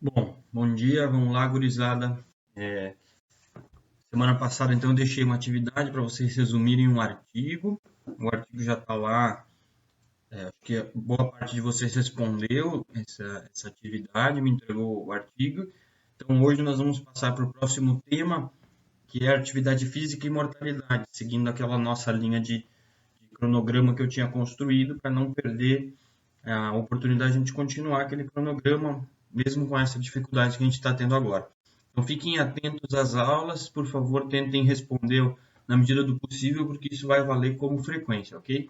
Bom dia, vamos lá, gurizada. Semana passada, então, eu deixei uma atividade para vocês resumirem um artigo. O artigo já está lá, acho que boa parte de vocês respondeu essa atividade, me entregou o artigo. Então, hoje nós vamos passar para o próximo tema, que é atividade física e mortalidade, seguindo aquela nossa linha de cronograma que eu tinha construído para não perder a oportunidade de a gente continuar aquele cronograma, mesmo com essa dificuldade que a gente está tendo agora. Então, fiquem atentos às aulas, por favor, tentem responder na medida do possível, porque isso vai valer como frequência, ok?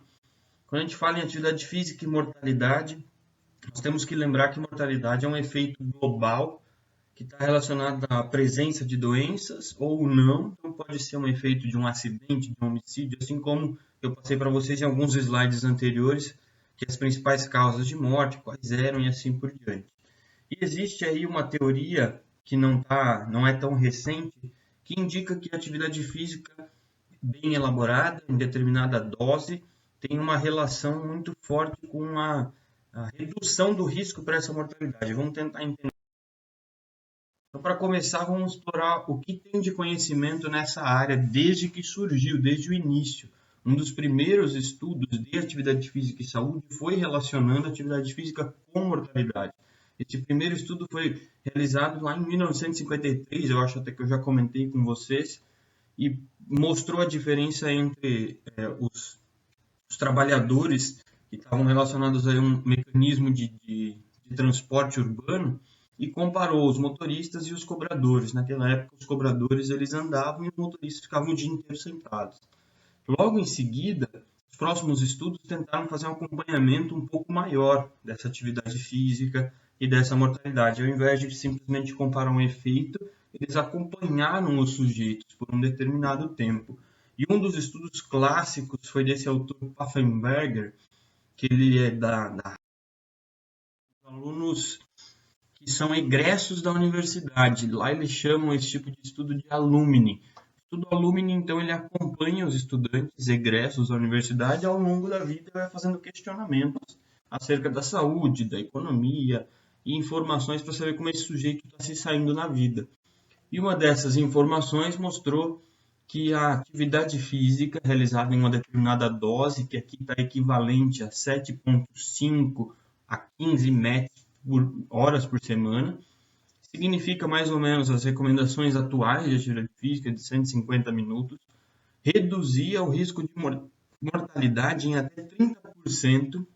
Quando a gente fala em atividade física e mortalidade, nós temos que lembrar que mortalidade é um efeito global que está relacionado à presença de doenças ou não. Então, pode ser um efeito de um acidente, de um homicídio, assim como eu passei para vocês em alguns slides anteriores, que as principais causas de morte, quais eram e assim por diante. E existe aí uma teoria que não é tão recente, que indica que a atividade física bem elaborada, em determinada dose, tem uma relação muito forte com a redução do risco para essa mortalidade. Vamos tentar entender. Então, para começar, vamos explorar o que tem de conhecimento nessa área desde que surgiu, desde o início. Um dos primeiros estudos de atividade física e saúde foi relacionando a atividade física com mortalidade. Esse primeiro estudo foi realizado lá em 1953, eu acho até que eu já comentei com vocês, e mostrou a diferença entre os trabalhadores que estavam relacionados a um mecanismo de transporte urbano e comparou os motoristas e os cobradores. Naquela época, os cobradores eles andavam e os motoristas ficavam o dia inteiro sentados. Logo em seguida, os próximos estudos tentaram fazer um acompanhamento um pouco maior dessa atividade física e dessa mortalidade. Ao invés de simplesmente comparar um efeito, eles acompanharam os sujeitos por um determinado tempo. E um dos estudos clássicos foi desse autor Pfaffenberger, que ele é da alunos que são egressos da universidade. Lá eles chamam esse tipo de estudo de alumni. O estudo alumni, então, ele acompanha os estudantes egressos da universidade ao longo da vida e vai fazendo questionamentos acerca da saúde, da economia e informações para saber como esse sujeito está se saindo na vida. E uma dessas informações mostrou que a atividade física realizada em uma determinada dose, que aqui está equivalente a 7,5 a 15 metros por horas por semana, significa mais ou menos as recomendações atuais de atividade física de 150 minutos, reduzia o risco de mortalidade em até 30%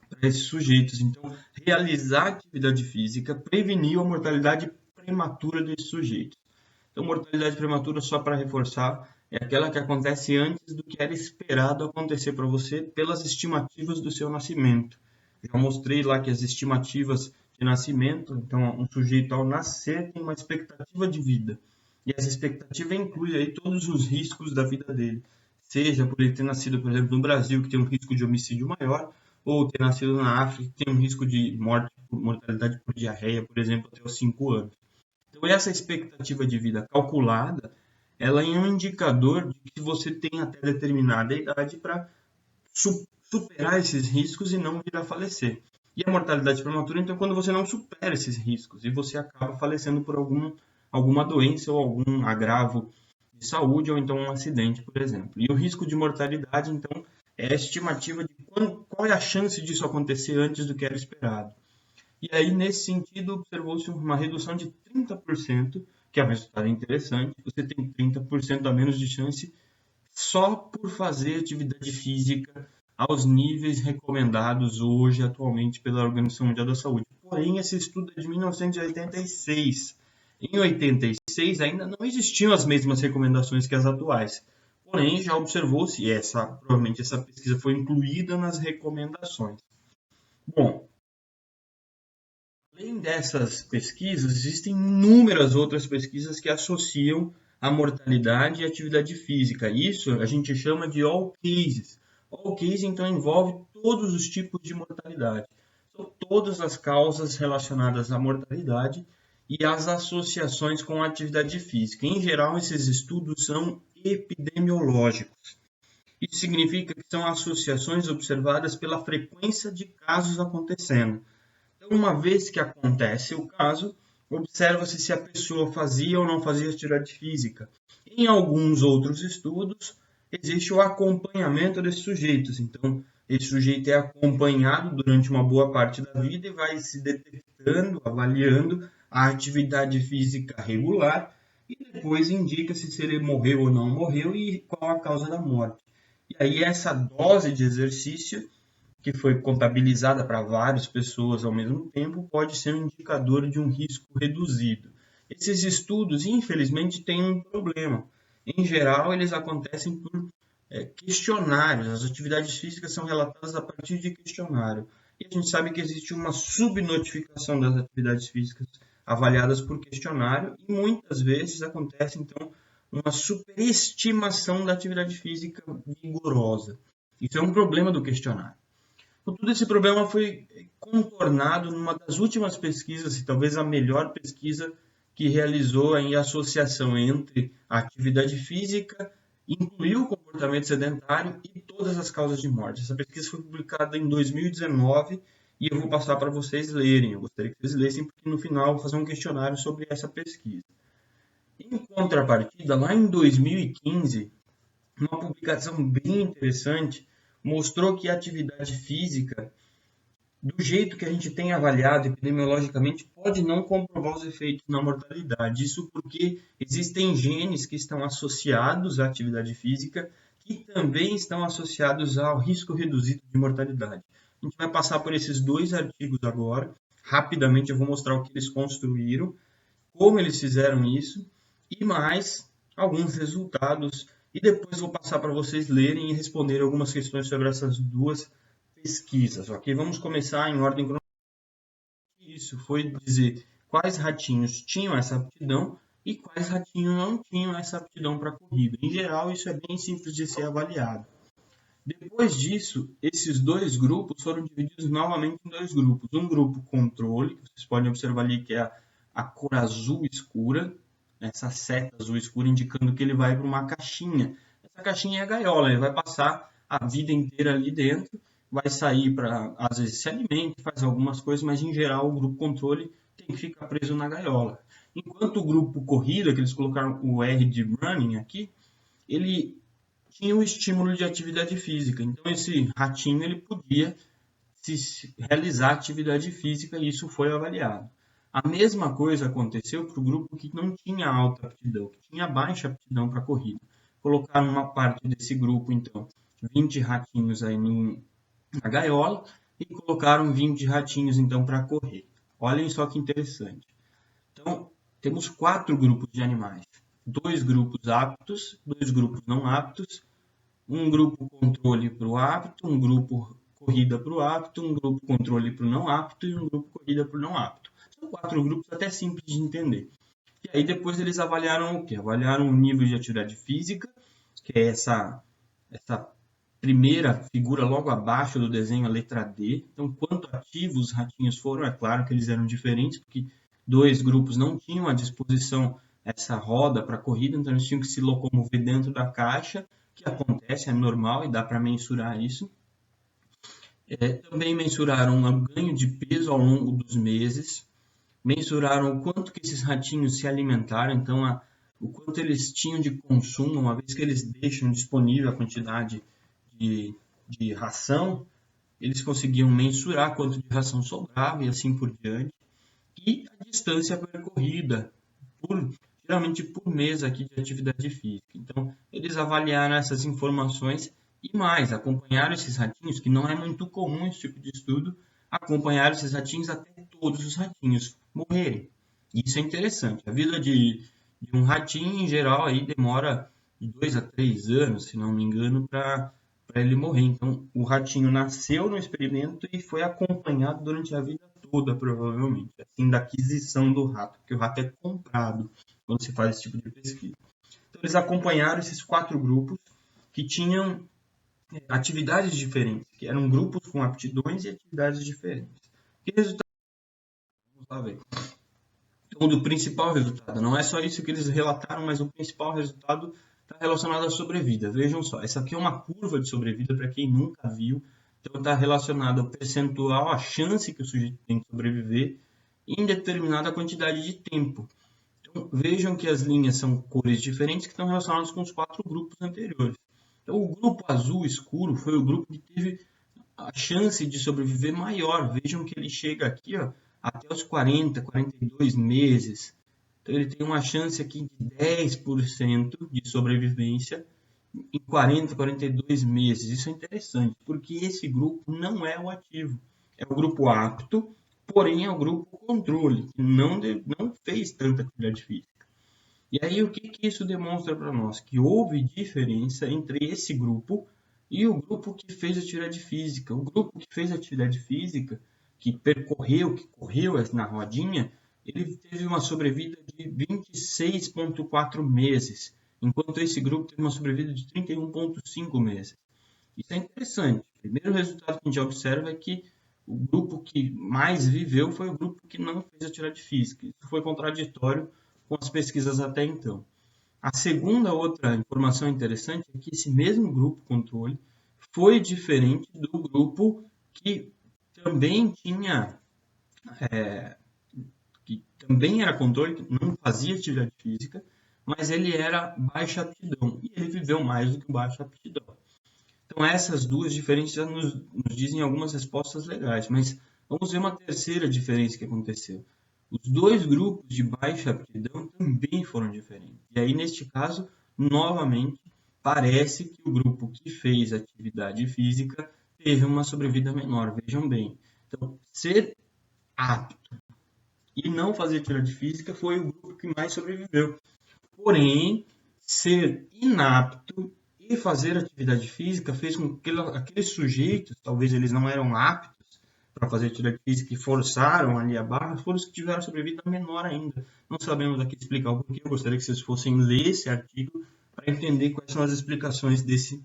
para esses sujeitos. Então, realizar atividade física prevenia a mortalidade prematura desses sujeitos. Então, mortalidade prematura, só para reforçar, é aquela que acontece antes do que era esperado acontecer para você pelas estimativas do seu nascimento. Já mostrei lá que as estimativas de nascimento, então um sujeito ao nascer tem uma expectativa de vida. E essa expectativa inclui aí todos os riscos da vida dele. Seja por ele ter nascido, por exemplo, no Brasil, que tem um risco de homicídio maior, ou ter nascido na África, que tem um risco de mortalidade por diarreia, por exemplo, até os 5 anos. Então, essa expectativa de vida calculada, ela é um indicador de que você tem até determinada idade para superar esses riscos e não vir a falecer. E a mortalidade prematura, então, é quando você não supera esses riscos e você acaba falecendo por alguma doença ou algum agravo de saúde ou então um acidente, por exemplo. E o risco de mortalidade, então, é a estimativa de qual é a chance disso acontecer antes do que era esperado. E aí, nesse sentido, observou-se uma redução de 30%, que é um resultado interessante. Você tem 30% a menos de chance só por fazer atividade física aos níveis recomendados hoje, atualmente, pela Organização Mundial da Saúde. Porém, esse estudo é de 1986. Em 86, ainda não existiam as mesmas recomendações que as atuais. Porém, já observou-se, e provavelmente essa pesquisa foi incluída nas recomendações. Bom, além dessas pesquisas, existem inúmeras outras pesquisas que associam a mortalidade e a atividade física. Isso a gente chama de all cases. All case, então, envolve todos os tipos de mortalidade. São todas as causas relacionadas à mortalidade e as associações com a atividade física. Em geral, esses estudos são epidemiológicos. Isso significa que são associações observadas pela frequência de casos acontecendo. Então, uma vez que acontece o caso, observa-se se a pessoa fazia ou não fazia atividade física. Em alguns outros estudos, existe o acompanhamento desses sujeitos. Então, esse sujeito é acompanhado durante uma boa parte da vida e vai se detectando, avaliando a atividade física regular e depois indica-se se ele morreu ou não morreu e qual a causa da morte. E aí essa dose de exercício que foi contabilizada para várias pessoas ao mesmo tempo, pode ser um indicador de um risco reduzido. Esses estudos, infelizmente, têm um problema. Em geral, eles acontecem por questionários. As atividades físicas são relatadas a partir de questionário. E a gente sabe que existe uma subnotificação das atividades físicas avaliadas por questionário e muitas vezes acontece, então, uma superestimação da atividade física vigorosa. Isso é um problema do questionário. Contudo, esse problema foi contornado numa das últimas pesquisas, e talvez a melhor pesquisa que realizou em associação entre a atividade física, incluiu o comportamento sedentário e todas as causas de morte. Essa pesquisa foi publicada em 2019 e eu vou passar para vocês lerem. Eu gostaria que vocês lessem, porque no final eu vou fazer um questionário sobre essa pesquisa. Em contrapartida, lá em 2015, uma publicação bem interessante mostrou que a atividade física, do jeito que a gente tem avaliado epidemiologicamente, pode não comprovar os efeitos na mortalidade. Isso porque existem genes que estão associados à atividade física que também estão associados ao risco reduzido de mortalidade. A gente vai passar por esses dois artigos agora. Rapidamente eu vou mostrar o que eles construíram, como eles fizeram isso e mais alguns resultados. E depois vou passar para vocês lerem e responderem algumas questões sobre essas duas pesquisas, ok? Vamos começar em ordem cronológica. Isso foi dizer quais ratinhos tinham essa aptidão e quais ratinhos não tinham essa aptidão para a corrida. Em geral, isso é bem simples de ser avaliado. Depois disso, esses dois grupos foram divididos novamente em dois grupos. Um grupo controle, que vocês podem observar ali que é a cor azul escura, essa seta azul escura indicando que ele vai para uma caixinha. Essa caixinha é a gaiola, ele vai passar a vida inteira ali dentro, vai sair para, às vezes, se alimenta, faz algumas coisas, mas em geral o grupo controle tem que ficar preso na gaiola. Enquanto o grupo corrida, que eles colocaram o R de running aqui, ele tinha o estímulo de atividade física. Então esse ratinho ele podia realizar atividade física e isso foi avaliado. A mesma coisa aconteceu para o grupo que não tinha alta aptidão, que tinha baixa aptidão para corrida. Colocaram uma parte desse grupo, então, 20 ratinhos aí na gaiola e colocaram 20 ratinhos, então, para correr. Olhem só que interessante. Então, temos 4 grupos de animais. 2 grupos aptos, 2 grupos não aptos, um grupo controle para o apto, um grupo corrida para o apto, um grupo controle para o não apto e um grupo corrida para o não apto. São 4 grupos até simples de entender. E aí depois eles avaliaram o quê? Avaliaram o nível de atividade física, que é essa primeira figura logo abaixo do desenho, a letra D. Então, quanto ativos os ratinhos foram, é claro que eles eram diferentes, porque 2 grupos não tinham à disposição essa roda para corrida, então eles tinham que se locomover dentro da caixa, que acontece, é normal e dá para mensurar isso. Também mensuraram o ganho de peso ao longo dos meses, mensuraram o quanto que esses ratinhos se alimentaram, então o quanto eles tinham de consumo, uma vez que eles deixam disponível a quantidade de ração, eles conseguiam mensurar quanto de ração sobrava e assim por diante. E a distância percorrida, geralmente por mês aqui de atividade física. Então, eles avaliaram essas informações e mais, acompanharam esses ratinhos, que não é muito comum esse tipo de estudo, acompanharam esses ratinhos até todos os ratinhos morrerem. Isso é interessante. A vida de um ratinho, em geral, aí demora de 2 a 3 anos, se não me engano, para ele morrer. Então, o ratinho nasceu no experimento e foi acompanhado durante a vida toda, provavelmente, assim, da aquisição do rato, porque o rato é comprado quando se faz esse tipo de pesquisa. Então, eles acompanharam esses 4 grupos que tinham atividades diferentes, que eram grupos com aptidões e atividades diferentes. Que resultado? Vamos lá ver. Então, do principal resultado, não é só isso que eles relataram, mas o principal resultado está relacionado à sobrevida. Vejam só, essa aqui é uma curva de sobrevida para quem nunca viu. Então, está relacionado ao percentual, a chance que o sujeito tem de sobreviver em determinada quantidade de tempo. Então, vejam que as linhas são cores diferentes que estão relacionadas com os 4 grupos anteriores. Então, o grupo azul escuro foi o grupo que teve a chance de sobreviver maior. Vejam que ele chega aqui, ó, até os 40, 42 meses. Então, ele tem uma chance aqui de 10% de sobrevivência em 40, 42 meses. Isso é interessante, porque esse grupo não é o ativo. É o grupo apto, porém é o grupo controle, que não fez tanta atividade física. E aí, o que isso demonstra para nós? Que houve diferença entre esse grupo e o grupo que fez atividade física. O grupo que fez atividade física, que correu na rodinha, ele teve uma sobrevida de 26,4 meses, enquanto esse grupo teve uma sobrevida de 31,5 meses. Isso é interessante. O primeiro resultado que a gente observa é que o grupo que mais viveu foi o grupo que não fez atividade física. Isso foi contraditório com as pesquisas até então. A segunda outra informação interessante é que esse mesmo grupo controle foi diferente do grupo que também que também era controle, que não fazia atividade física, mas ele era baixa aptidão e ele viveu mais do que baixa aptidão. Então essas duas diferenças nos dizem algumas respostas legais, mas vamos ver uma terceira diferença que aconteceu. Os dois grupos de baixa aptidão também foram diferentes. E aí, neste caso, novamente, parece que o grupo que fez atividade física teve uma sobrevida menor. Vejam bem. Então, ser apto e não fazer atividade física foi o grupo que mais sobreviveu. Porém, ser inapto e fazer atividade física fez com que aqueles sujeitos, talvez eles não eram aptos para fazer atividade física e forçaram ali a barra, foram os que tiveram sobrevida menor ainda. Não sabemos aqui explicar o porquê. Eu gostaria que vocês fossem ler esse artigo para entender quais são as explicações deste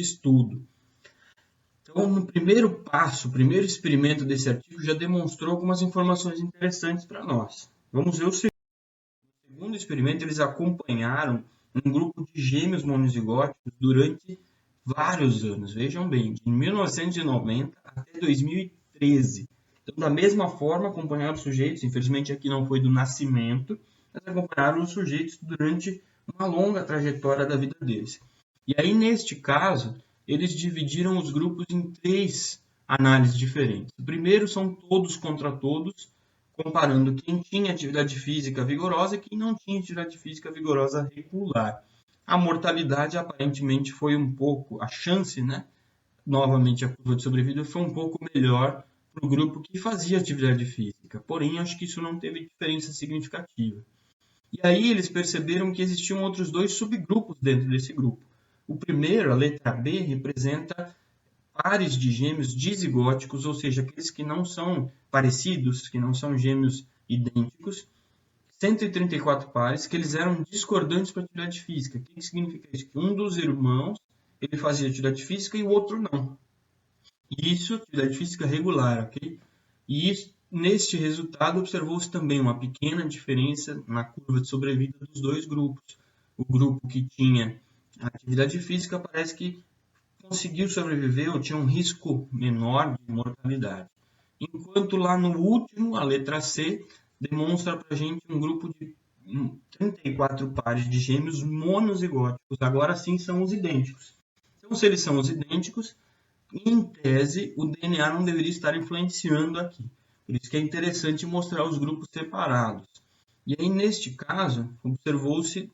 estudo. Então, no primeiro passo, o primeiro experimento desse artigo já demonstrou algumas informações interessantes para nós. Vamos ver o segundo. No segundo experimento, eles acompanharam um grupo de gêmeos monozigóticos durante vários anos. Vejam bem, de 1990 até 2013. Então, da mesma forma, acompanharam os sujeitos, infelizmente aqui não foi do nascimento, mas acompanharam os sujeitos durante uma longa trajetória da vida deles. E aí, neste caso, eles dividiram os grupos em 3 análises diferentes. O primeiro são todos contra todos, comparando quem tinha atividade física vigorosa e quem não tinha atividade física vigorosa regular. A mortalidade aparentemente foi um pouco, a chance, né? Novamente a curva de sobrevida foi um pouco melhor para o grupo que fazia atividade física. Porém, acho que isso não teve diferença significativa. E aí eles perceberam que existiam outros 2 subgrupos dentro desse grupo. O primeiro, a letra B, representa pares de gêmeos dizigóticos, ou seja, aqueles que não são parecidos, que não são gêmeos idênticos, 134 pares, que eles eram discordantes para atividade física. O que significa isso? Que um dos irmãos ele fazia atividade física e o outro não. Isso, atividade física regular, ok? E isso, neste resultado, observou-se também uma pequena diferença na curva de sobrevida dos 2 grupos. O grupo que tinha atividade física parece que conseguiu sobreviver ou tinha um risco menor de mortalidade. Enquanto lá no último, a letra C, demonstra para a gente um grupo de 34 pares de gêmeos monozigóticos. Agora sim são os idênticos. Então, se eles são os idênticos, em tese, o DNA não deveria estar influenciando aqui. Por isso que é interessante mostrar os grupos separados. E aí, neste caso, observou-se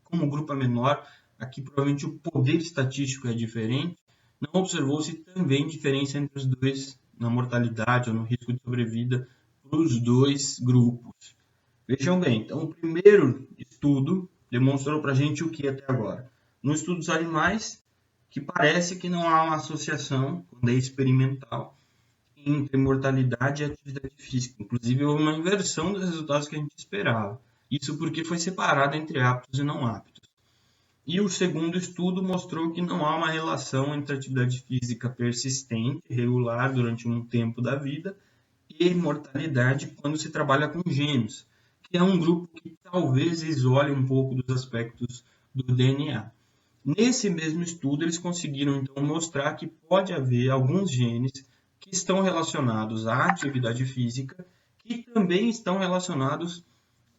como o grupo é menor, aqui provavelmente o poder estatístico é diferente, não observou-se também diferença entre os dois na mortalidade ou no risco de sobrevida para os 2 grupos. Vejam bem, então o primeiro estudo demonstrou para a gente o que até agora? No estudo dos animais, que parece que não há uma associação, quando é experimental, entre mortalidade e atividade física. Inclusive, houve uma inversão dos resultados que a gente esperava. Isso porque foi separado entre aptos e não aptos. E o segundo estudo mostrou que não há uma relação entre atividade física persistente, regular, durante um tempo da vida, e mortalidade quando se trabalha com gêmeos, que é um grupo que talvez isole um pouco dos aspectos do DNA. Nesse mesmo estudo, eles conseguiram então mostrar que pode haver alguns genes que estão relacionados à atividade física que também estão relacionados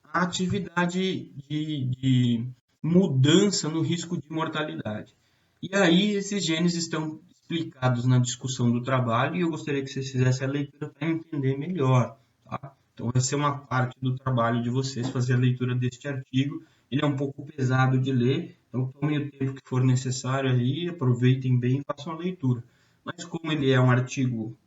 à atividade de mudança no risco de mortalidade. E aí esses genes estão explicados na discussão do trabalho e eu gostaria que vocês fizessem a leitura para entender melhor. Tá? Então vai ser uma parte do trabalho de vocês fazer a leitura deste artigo. Ele é um pouco pesado de ler, então tomem o tempo que for necessário aí, aproveitem bem e façam a leitura. Mas como ele é um artigo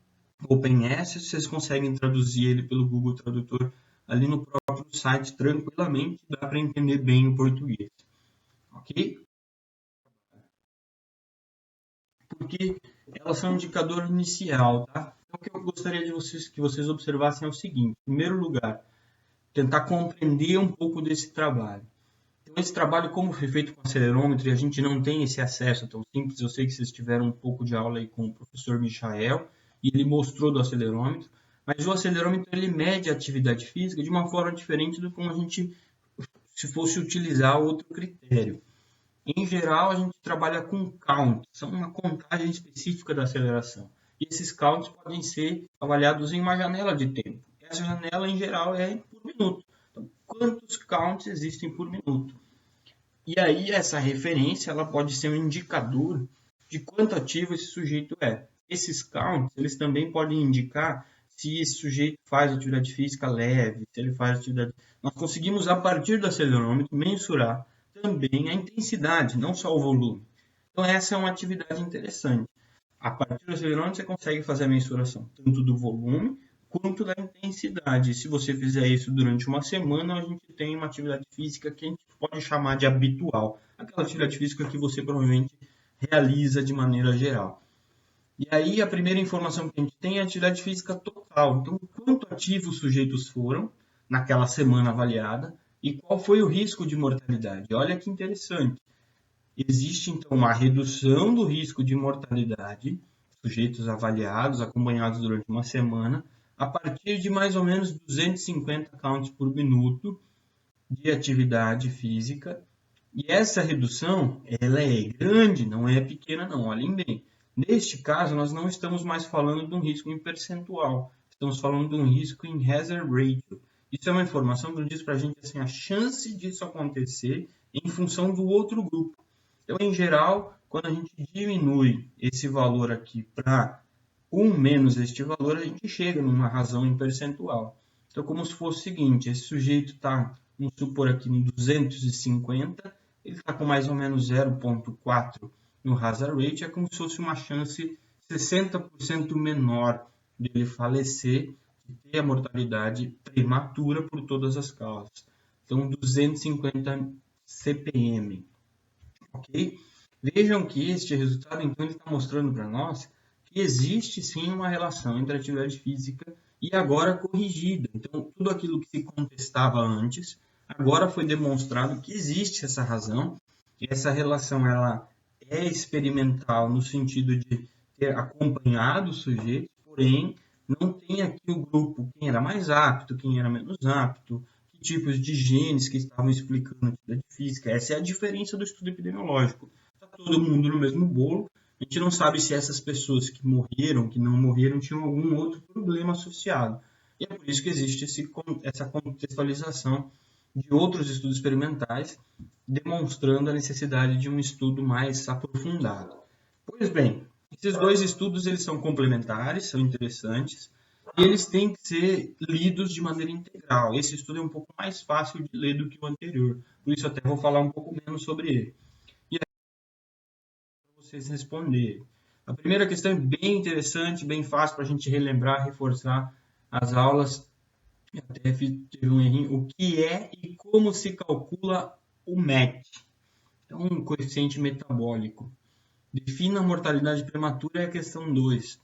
Open Access, vocês conseguem traduzir ele pelo Google Tradutor ali no próprio site tranquilamente, dá para entender bem o português. Ok? Porque elas são um indicador inicial, tá? Então, o que eu gostaria de que vocês observassem é o seguinte: em primeiro lugar, tentar compreender um pouco desse trabalho. Então, esse trabalho, como foi feito com acelerômetro, e a gente não tem esse acesso tão simples, eu sei que vocês tiveram um pouco de aula aí com o professor Michael, e ele mostrou do acelerômetro, mas o acelerômetro ele mede a atividade física de uma forma diferente do como a gente, se fosse utilizar outro critério. Em geral, a gente trabalha com count, são uma contagem específica da aceleração. E esses counts podem ser avaliados em uma janela de tempo. Essa janela, em geral, é por minuto. Então, quantos counts existem por minuto? E aí, essa referência ela pode ser um indicador de quanto ativo esse sujeito é. Esses counts, eles também podem indicar se esse sujeito faz atividade física leve, se ele faz atividade... Nós conseguimos, a partir do acelerômetro, mensurar também a intensidade, não só o volume. Então, essa é uma atividade interessante. A partir do acelerômetro, você consegue fazer a mensuração tanto do volume quanto da intensidade. Se você fizer isso durante uma semana, a gente tem uma atividade física que a gente pode chamar de habitual. Aquela atividade física que você provavelmente realiza de maneira geral. E aí, a primeira informação que a gente tem é a atividade física total. Então, quanto ativos os sujeitos foram naquela semana avaliada e qual foi o risco de mortalidade. Olha que interessante. Existe, então, uma redução do risco de mortalidade, sujeitos avaliados, acompanhados durante uma semana, a partir de mais ou menos 250 counts por minuto de atividade física. E essa redução, ela é grande, não é pequena não, olhem bem. Neste caso, nós não estamos mais falando de um risco em percentual, estamos falando de um risco em hazard ratio. Isso é uma informação que diz para a gente assim, a chance disso acontecer em função do outro grupo. Então, em geral, quando a gente diminui esse valor aqui para 1 menos este valor, a gente chega numa razão em percentual. Então, como se fosse o seguinte, esse sujeito está, vamos supor aqui, em 250, ele está com mais ou menos 0,4 no hazard ratio, é como se fosse uma chance 60% menor de ele falecer, de ter a mortalidade prematura por todas as causas. Então, 250 CPM. Ok? Vejam que este resultado, então, ele está mostrando para nós que existe sim uma relação entre a atividade física e agora corrigida. Então, tudo aquilo que se contestava antes, agora foi demonstrado que existe essa razão, e essa relação ela é experimental no sentido de ter acompanhado os sujeitos, porém, não tem aqui o grupo, quem era mais apto, quem era menos apto, que tipos de genes que estavam explicando a atividade física. Essa é a diferença do estudo epidemiológico. Está todo mundo no mesmo bolo, a gente não sabe se essas pessoas que morreram, que não morreram, tinham algum outro problema associado. E é por isso que existe essa contextualização de outros estudos experimentais, demonstrando a necessidade de um estudo mais aprofundado. Pois bem, esses dois estudos eles são complementares, são interessantes, e eles têm que ser lidos de maneira integral. Esse estudo é um pouco mais fácil de ler do que o anterior, por isso até vou falar um pouco menos sobre ele. E aí, para vocês responderem. A primeira questão é bem interessante, bem fácil para a gente relembrar, reforçar as aulas. Até teve um errinho. O que é e como se calcula o MET? Então, um coeficiente metabólico. Defina a mortalidade prematura é a questão 2.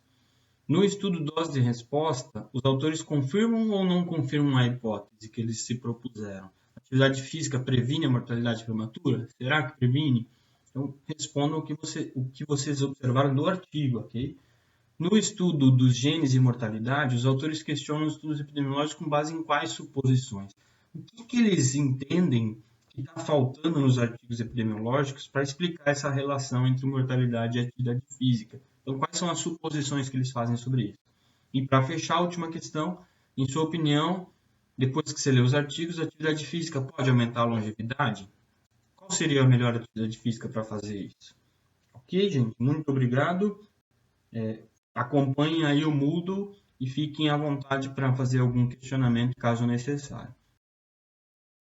No estudo dose de resposta, os autores confirmam ou não confirmam a hipótese que eles se propuseram? A atividade física previne a mortalidade prematura? Será que previne? Então, respondam o que vocês observaram do artigo, ok? No estudo dos genes e mortalidade, os autores questionam os estudos epidemiológicos com base em quais suposições? O que eles entendem que está faltando nos artigos epidemiológicos para explicar essa relação entre mortalidade e atividade física? Então, quais são as suposições que eles fazem sobre isso? E para fechar, a última questão, Em sua opinião, depois que você lê os artigos, a atividade física pode aumentar a longevidade? Qual seria a melhor atividade física para fazer isso? Ok, gente? Muito obrigado. Acompanhem aí o Moodle e fiquem à vontade para fazer algum questionamento caso necessário.